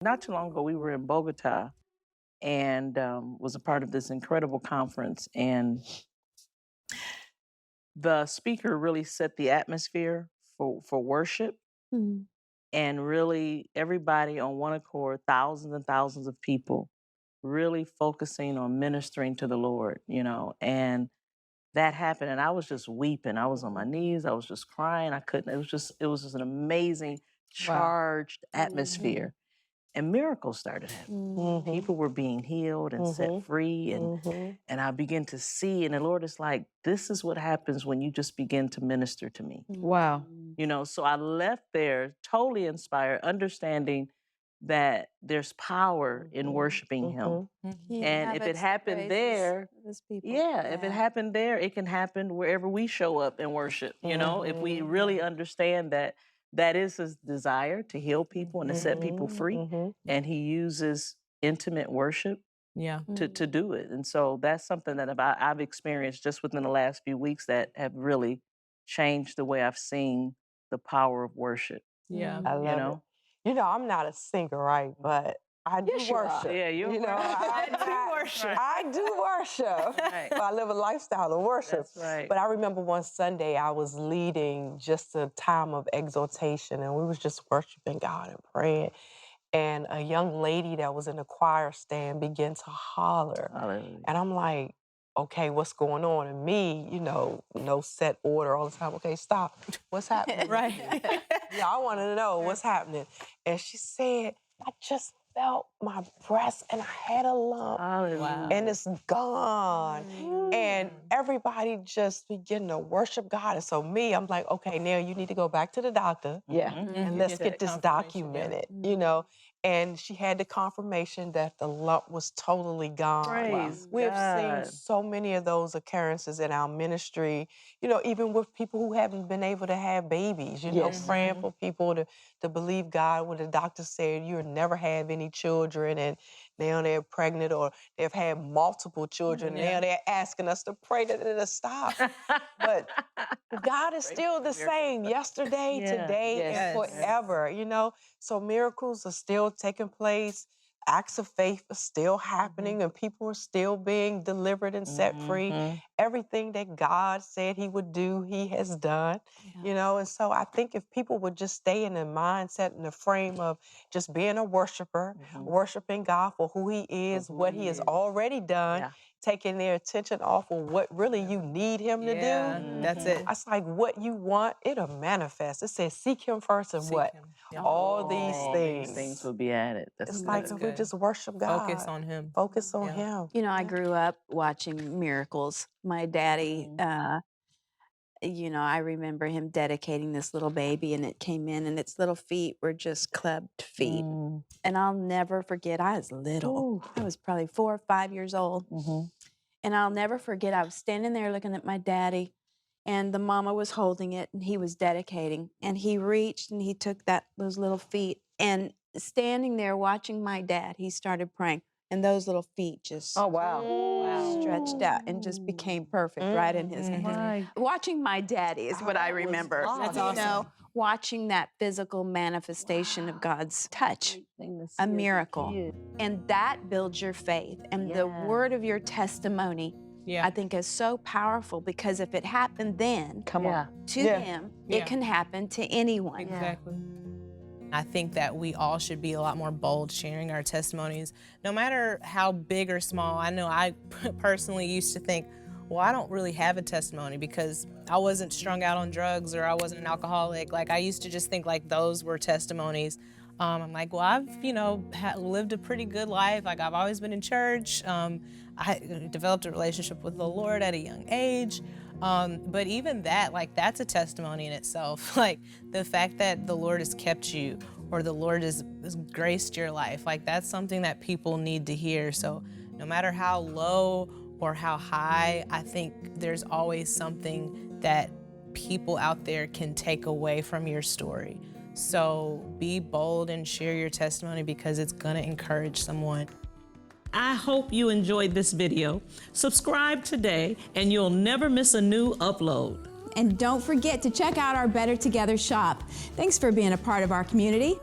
Not too long ago, we were in Bogota and was a part of this incredible conference. And the speaker really set the atmosphere for worship. Mhm. And really, everybody on one accord, thousands and thousands of people, really focusing on ministering to the Lord, and that happened. And I was just weeping. I was on my knees. I was just crying. I couldn't, it was just an amazing, charged atmosphere. And miracles started happening. People were being healed and set free. And I began to see, and the Lord is like, this is what happens when you just begin to minister to me. Wow. So I left there totally inspired, understanding that there's power in worshiping Him. And if it happened there, if it happened there, it can happen wherever we show up and worship. If we really understand that that is His desire to heal people and to set people free, and He uses intimate worship to do it. And so that's something that I've experienced just within the last few weeks that have really changed the way I've seen the power of worship. Yeah. I love it. I'm not a singer, right? But I do worship. Yeah, you know, I do worship. Right. I live a lifestyle of worship. That's right. But I remember one Sunday I was leading just a time of exaltation, and we was just worshiping God and praying. And a young lady that was in the choir stand began to holler. Hallelujah. And I'm like, okay, what's going on? And me, no set order all the time. Okay, stop. What's happening? Right. Yeah, I want to know what's happening. And she said, I just felt my breast and I had a lump. Hallelujah. And it's gone. And everybody just began to worship God. And so I'm like, okay, now you need to go back to the doctor. Yeah. And let's get this documented, And she had the confirmation that the lump was totally gone. Praise We've God. seen so many of those occurrences in our ministry, even with people who haven't been able to have babies, praying for people to believe God when the doctor said you'll never have any children, and now they're pregnant or they've had multiple children. Now they're asking us to pray that it'll stop. But God is still the same yesterday, today, and forever, So miracles are still taking place. Acts of faith are still happening, and people are still being delivered and set free. Everything that God said He would do, He has done, And so I think if people would just stay in the mindset and the frame of just being a worshiper, worshiping God for who He is, what He has already done, taking their attention off of what really you need Him to do. That's it. It's like what you want, it'll manifest. It says seek Him first and what? Yeah. All these These things. things will be added. It's like if we just worship God. Focus on Him. Focus on Him. I grew up watching miracles. My daddy, I remember him dedicating this little baby, and it came in, and its little feet were just clubbed feet. And I'll never forget, I was little. I was probably 4 or 5 years old. And I'll never forget, I was standing there looking at my daddy, and the mama was holding it, and he was dedicating. And he reached, and he took those little feet, and standing there watching my dad, he started praying. And those little feet just stretched out and just became perfect right in his hands. Watching my daddy is what I remember. That's awesome. Watching that physical manifestation of God's touch, a miracle. And that builds your faith. And the word of your testimony, I think, is so powerful, because if it happened then to them, it can happen to anyone. Exactly. I think that we all should be a lot more bold sharing our testimonies, no matter how big or small. I know I personally used to think, well, I don't really have a testimony because I wasn't strung out on drugs or I wasn't an alcoholic. Like, I used to just think like those were testimonies. I'm like, well, I've, lived a pretty good life. Like, I've always been in church. I developed a relationship with the Lord at a young age. But even that, like, that's a testimony in itself. Like, the fact that the Lord has kept you or the Lord has graced your life, like, that's something that people need to hear. So no matter how low or how high, I think there's always something that people out there can take away from your story. So be bold and share your testimony, because it's gonna encourage someone. I hope you enjoyed this video. Subscribe today and you'll never miss a new upload. And don't forget to check out our Better Together shop. Thanks for being a part of our community.